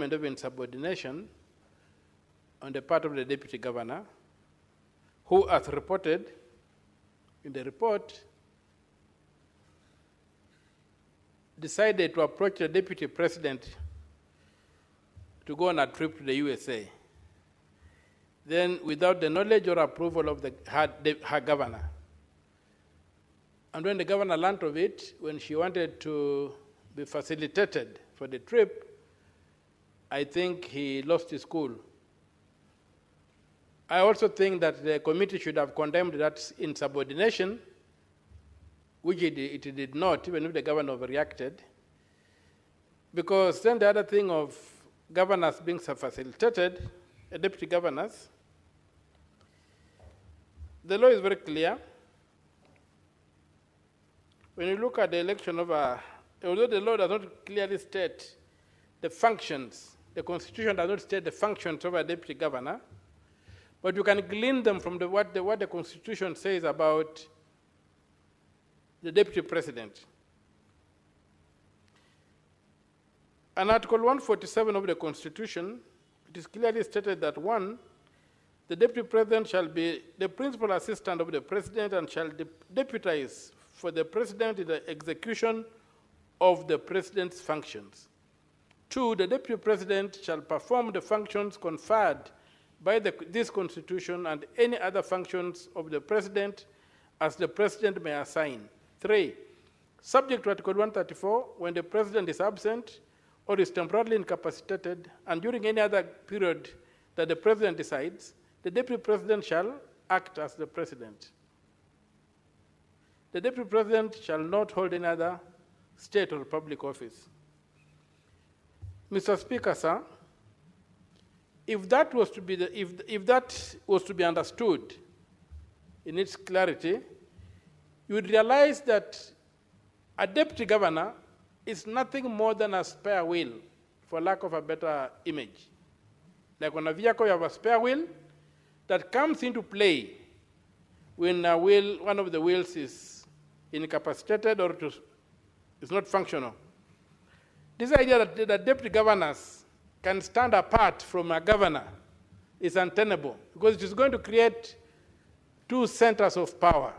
of insubordination on the part of the deputy governor, who, as reported in the report, decided to approach the deputy president to go on a trip to the USA, then without the knowledge or approval of her governor. And when the governor learned of it, when she wanted to be facilitated for the trip, I think he lost his cool. I also think that the committee should have condemned that insubordination, which it did not, even if the governor overreacted, because then the other thing of governors being facilitated, deputy governors, the law is very clear. When you look at the election of although the law does not clearly state the functions, the Constitution does not state the functions of a deputy governor, but you can glean them from what the Constitution says about the deputy president. In Article 147 of the Constitution, it is clearly stated that 1, the deputy president shall be the principal assistant of the president and shall deputize for the president in the execution of the president's functions. 2, the deputy president shall perform the functions conferred by this Constitution and any other functions of the president as the president may assign. 3, subject to Article 134, when the president is absent or is temporarily incapacitated, and during any other period that the president decides, the deputy president shall act as the president. The deputy president shall not hold any other state or public office. Mr. Speaker, sir, if that was to be if that was to be understood in its clarity, you would realize that a deputy governor is nothing more than a spare wheel, for lack of a better image. Like on a vehicle, you have a spare wheel that comes into play when one of the wheels is incapacitated or is not functional. This idea that deputy governors can stand apart from a governor is untenable, because it is going to create two centers of power.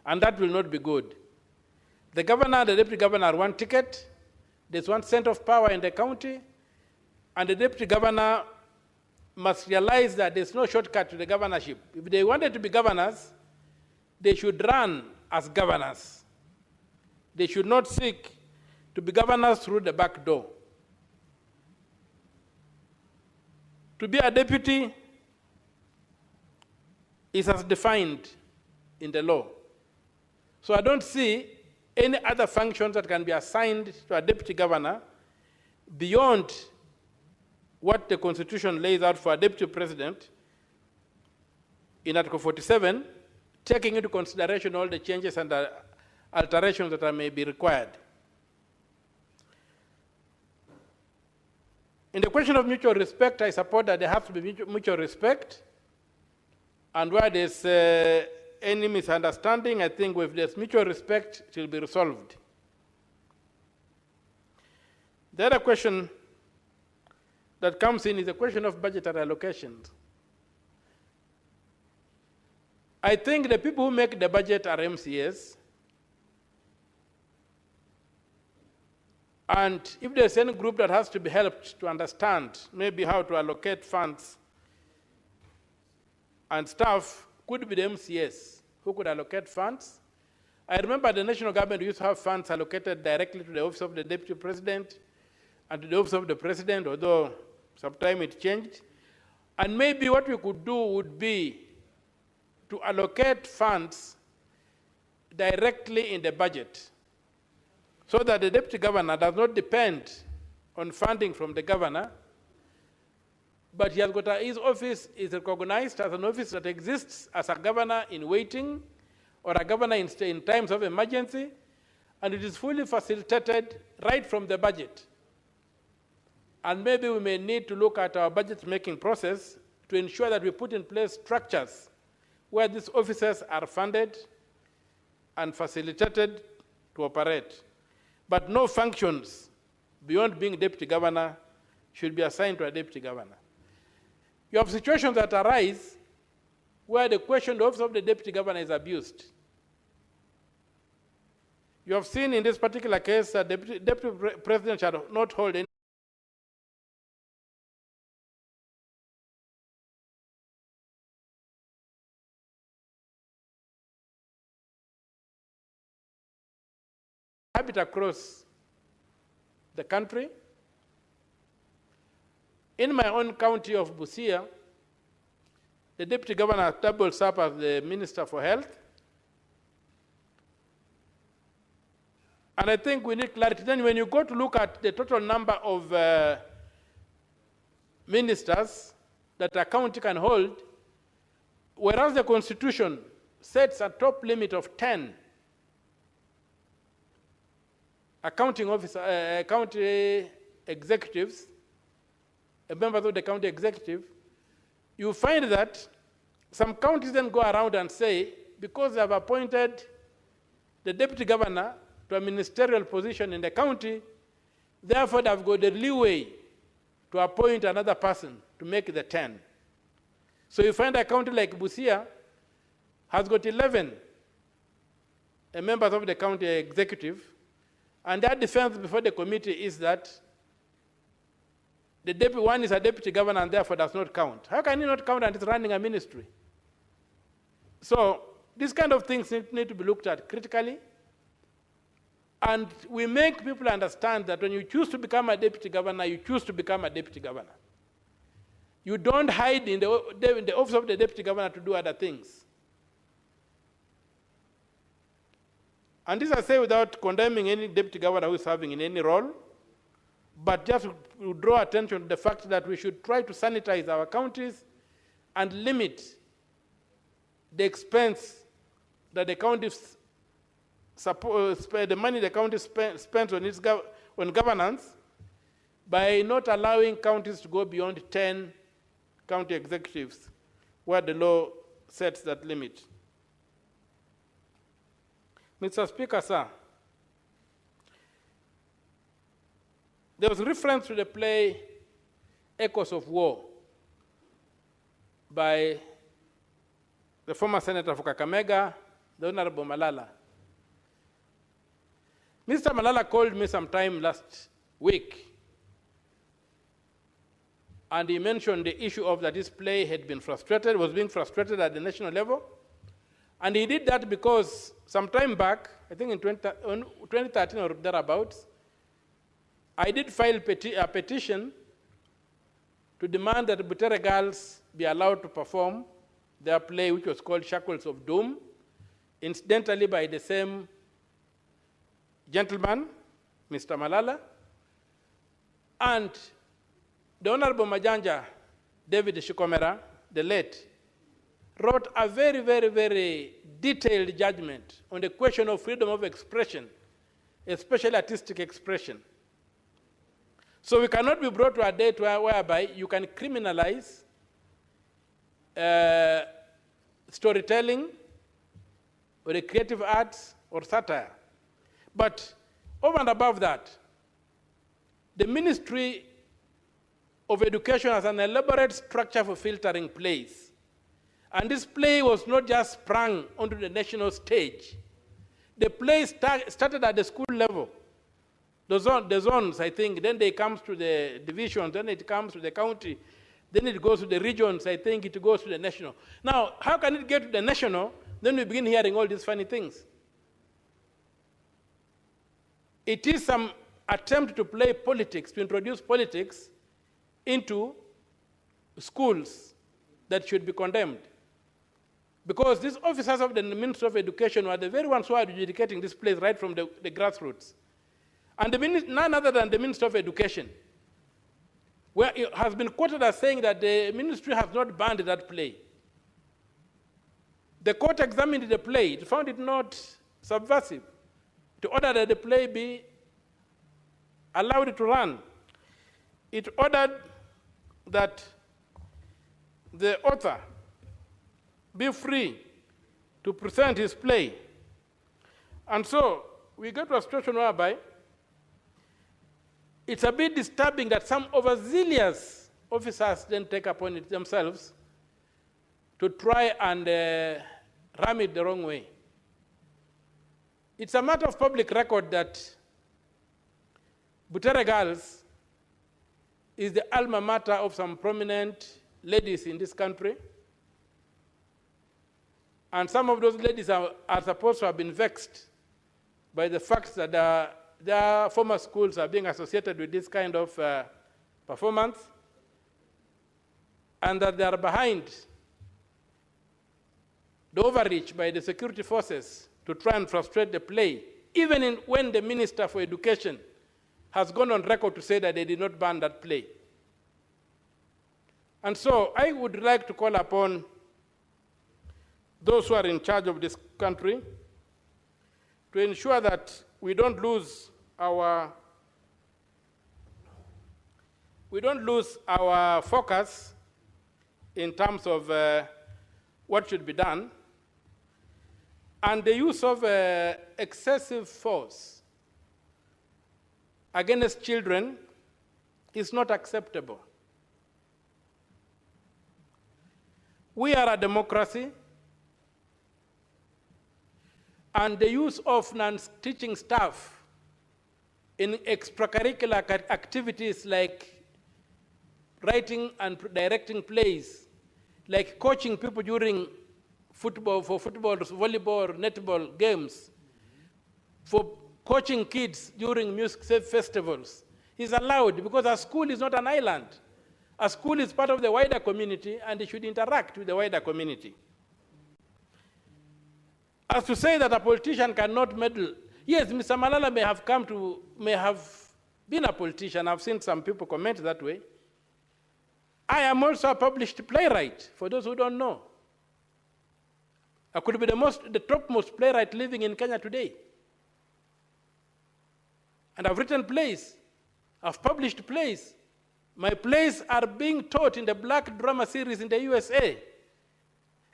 And that will not be good. The governor and the deputy governor are one ticket. There's one center of power in the county, and the deputy governor must realize that there's no shortcut to the governorship. If they wanted to be governors, they should run as governors. They should not seek to be governors through the back door. To be a deputy is as defined in the law. So I don't see any other functions that can be assigned to a deputy governor beyond what the Constitution lays out for a deputy president in Article 47, taking into consideration all the changes and alterations that may be required. In the question of mutual respect, I support that there has to be mutual respect, and where there's any misunderstanding, I think if there's mutual respect, it will be resolved. The other question that comes in is the question of budgetary allocations. I think the people who make the budget are MCAs, and if there's any group that has to be helped to understand maybe how to allocate funds and stuff, could be the MCAs who could allocate funds. I remember the national government used to have funds allocated directly to the office of the deputy president and to the office of the president, although sometime it changed. And maybe what we could do would be to allocate funds directly in the budget, so that the deputy governor does not depend on funding from the governor, but he has got his office is recognized as an office that exists as a governor in waiting or a governor in times of emergency, and it is fully facilitated right from the budget. And maybe we may need to look at our budget making process to ensure that we put in place structures where these offices are funded and facilitated to operate. But no functions beyond being deputy governor should be assigned to a deputy governor. You have situations that arise where the question of the office of the deputy governor is abused. You have seen in this particular case that the deputy president shall not hold any habit across the country. In my own county of Busia, the deputy governor doubles up as the minister for health. And I think we need clarity. Then when you go to look at the total number of ministers that a county can hold, whereas the Constitution sets a top limit of 10 accounting officer, county executives, members of the county executive, you find that some counties then go around and say, because they have appointed the deputy governor to a ministerial position in the county, therefore they have got the leeway to appoint another person to make the 10. So you find a county like Busia has got 11 members of the county executive, and their defense before the committee is that the deputy one is a deputy governor and therefore does not count. How can he not count and it's running a ministry? So these kind of things need to be looked at critically. And we make people understand that when you choose to become a deputy governor, you choose to become a deputy governor. You don't hide in the office of the deputy governor to do other things. And this I say without condemning any deputy governor who is serving in any role, but just to draw attention to the fact that we should try to sanitize our counties and limit the expense that the county the money the county spends on governance by not allowing counties to go beyond 10 county executives where the law sets that limit. Mr. Speaker, sir, there was reference to the play Echoes of War by the former Senator for Kakamega, the Honorable Malala. Mr. Malala called me sometime last week, and he mentioned the issue of that this play had been frustrated, was being frustrated at the national level. And he did that because some time back, I think in 2013 or thereabouts, I did file a petition to demand that BUTERE girls be allowed to perform their play, which was called Shackles of Doom, incidentally by the same gentleman, Mr. Malala, and the Honorable Majanja, David Shikomera, the late, wrote a very, very, very detailed judgment on the question of freedom of expression, especially artistic expression. So we cannot be brought to a date whereby you can criminalize storytelling or the creative arts or satire. But over and above that, the Ministry of Education has an elaborate structure for filtering plays. And this play was not just sprung onto the national stage. The play started at the school level. The zones, I think, then it comes to the divisions, then it comes to the county, then it goes to the regions, I think it goes to the national. Now, how can it get to the national? Then we begin hearing all these funny things. It is some attempt to play politics, to introduce politics into schools that should be condemned. Because these officers of the Ministry of Education were the very ones who are adjudicating this place right from the grassroots. And none other than the Ministry of Education, where it has been quoted as saying that the ministry has not banned that play. The court examined the play, it found it not subversive, to order that the play be allowed to run. It ordered that the author be free to present his play. And so we get to a situation whereby it's a bit disturbing that some overzealous officers then take upon it themselves to try and ram it the wrong way. It's a matter of public record that BUTERE girls is the alma mater of some prominent ladies in this country. And some of those ladies are supposed to have been vexed by the fact that their former schools are being associated with this kind of performance, and that they are behind the overreach by the security forces to try and frustrate the play, even when the Minister for Education has gone on record to say that they did not ban that play. And so I would like to call upon those who are in charge of this country to ensure that we don't lose our focus in terms of what should be done. And the use of excessive force against children is not acceptable. We are a democracy, and the use of non-teaching staff in extracurricular activities like writing and directing plays, like coaching people during football, volleyball, netball games, for coaching kids during music festivals, is allowed because a school is not an island. A school is part of the wider community, and it should interact with the wider community. As to say that a politician cannot meddle, yes, Mr. Malala may have been a politician. I've seen some people comment that way. I am also a published playwright, for those who don't know. I could be the topmost playwright living in Kenya today. And I've written plays. I've published plays. My plays are being taught in the Black drama series in the USA.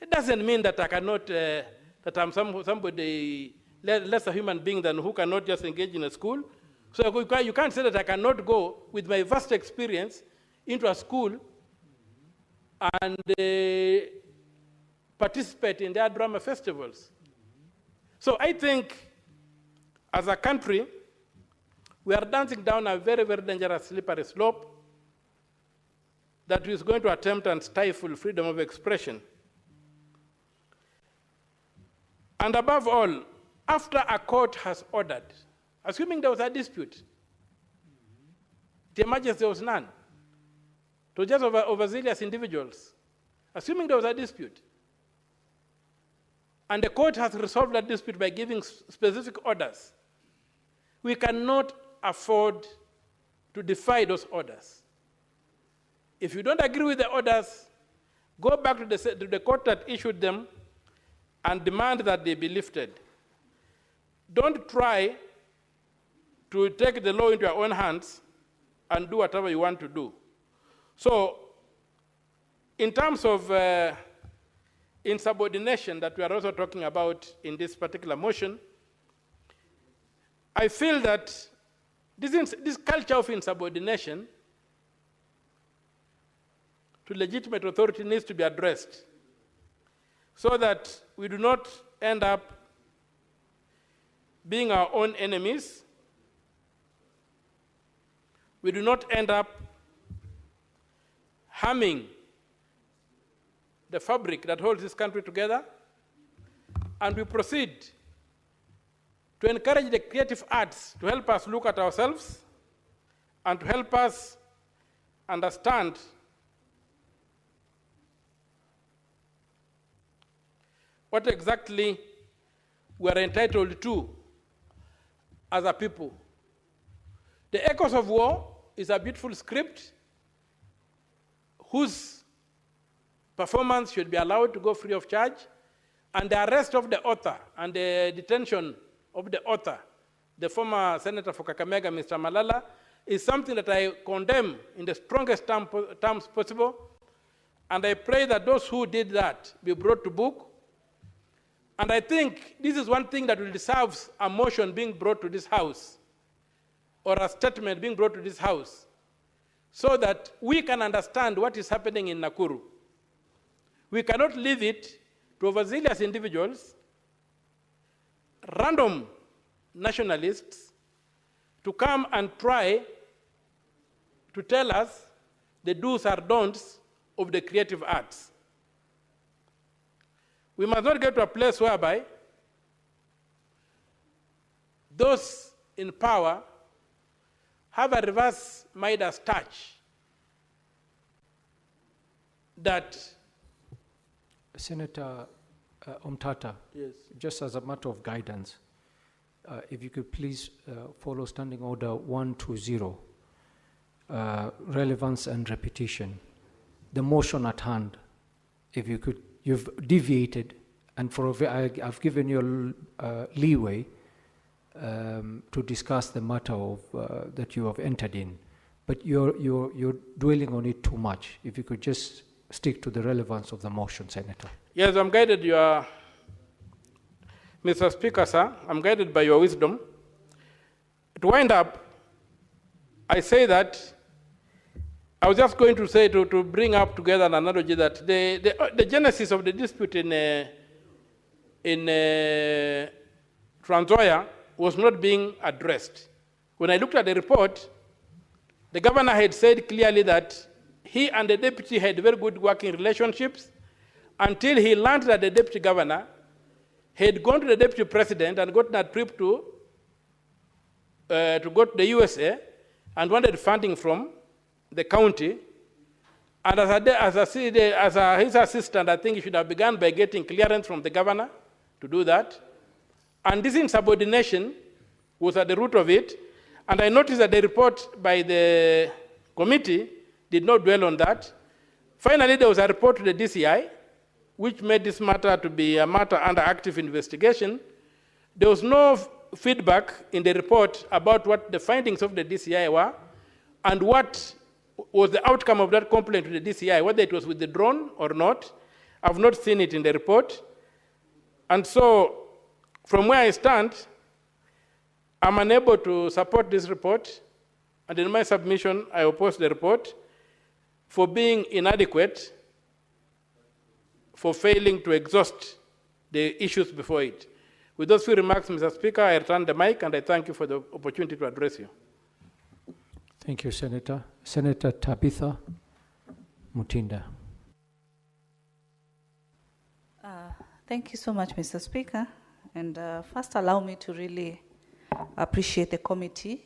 It doesn't mean that I cannot, that I'm somebody lesser human being than who cannot just engage in a school. So you can't say that I cannot go with my vast experience into a school and participate in their drama festivals. So I think as a country, we are dancing down a very, very dangerous slippery slope that is going to attempt and stifle freedom of expression. And above all, after a court has ordered, assuming there was a dispute, the emergency was none, to just overzealous individuals, assuming there was a dispute, and the court has resolved that dispute by giving specific orders, we cannot afford to defy those orders. If you don't agree with the orders, go back to the court that issued them and demand that they be lifted. Don't try to take the law into your own hands and do whatever you want to do. So, in terms of insubordination that we are also talking about in this particular motion, I feel that this culture of insubordination to legitimate authority needs to be addressed so that we do not end up being our own enemies. We do not end up harming the fabric that holds this country together, and we proceed to encourage the creative arts to help us look at ourselves and to help us understand what exactly we are entitled to as a people. The Echoes of War is a beautiful script whose performance should be allowed to go free of charge, and the arrest of the author and the detention of the author, the former Senator for Kakamega, Mr. Malala, is something that I condemn in the strongest terms possible, and I pray that those who did that be brought to book. And I think this is one thing that will deserve a motion being brought to this House or a statement being brought to this House so that we can understand what is happening in Nakuru. We cannot leave it to overzealous individuals, random nationalists, to come and try to tell us the do's or don'ts of the creative arts. We must not get to a place whereby those in power have a reverse Midas touch that... Senator Omtata, Yes. just as a matter of guidance, if you could please follow Standing Order 120, relevance and repetition. The motion at hand, if you could, you've deviated, and I've given you leeway to discuss the matter of that you have entered in, but you're dwelling on it too much. If you could just stick to the relevance of the motion, Senator. Yes, I'm guided, Mr. Speaker, sir, I'm guided by your wisdom. To wind up, I say that I was just going to say, to bring up together an analogy that the genesis of the dispute in Trans Nzoia was not being addressed. When I looked at the report, the governor had said clearly that he and the deputy had very good working relationships until he learned that the deputy governor had gone to the deputy president and gotten a trip to go to the USA and wanted funding from the county. And as his assistant, I think he should have begun by getting clearance from the governor to do that. And this insubordination was at the root of it. And I noticed that the report by the committee did not dwell on that. Finally, there was a report to the DCI, which made this matter to be a matter under active investigation. There was no feedback in the report about what the findings of the DCI were and what was the outcome of that complaint to the DCI, whether it was withdrawn or not. I've not seen it in the report. And so, from where I stand, I'm unable to support this report, and in my submission, I oppose the report for being inadequate, for failing to exhaust the issues before it. With those few remarks, Mr. Speaker, I return the mic, and I thank you for the opportunity to address you. Thank you, Senator. Senator Tabitha Mutinda. Thank you so much, Mr. Speaker. And first, allow me to really appreciate the committee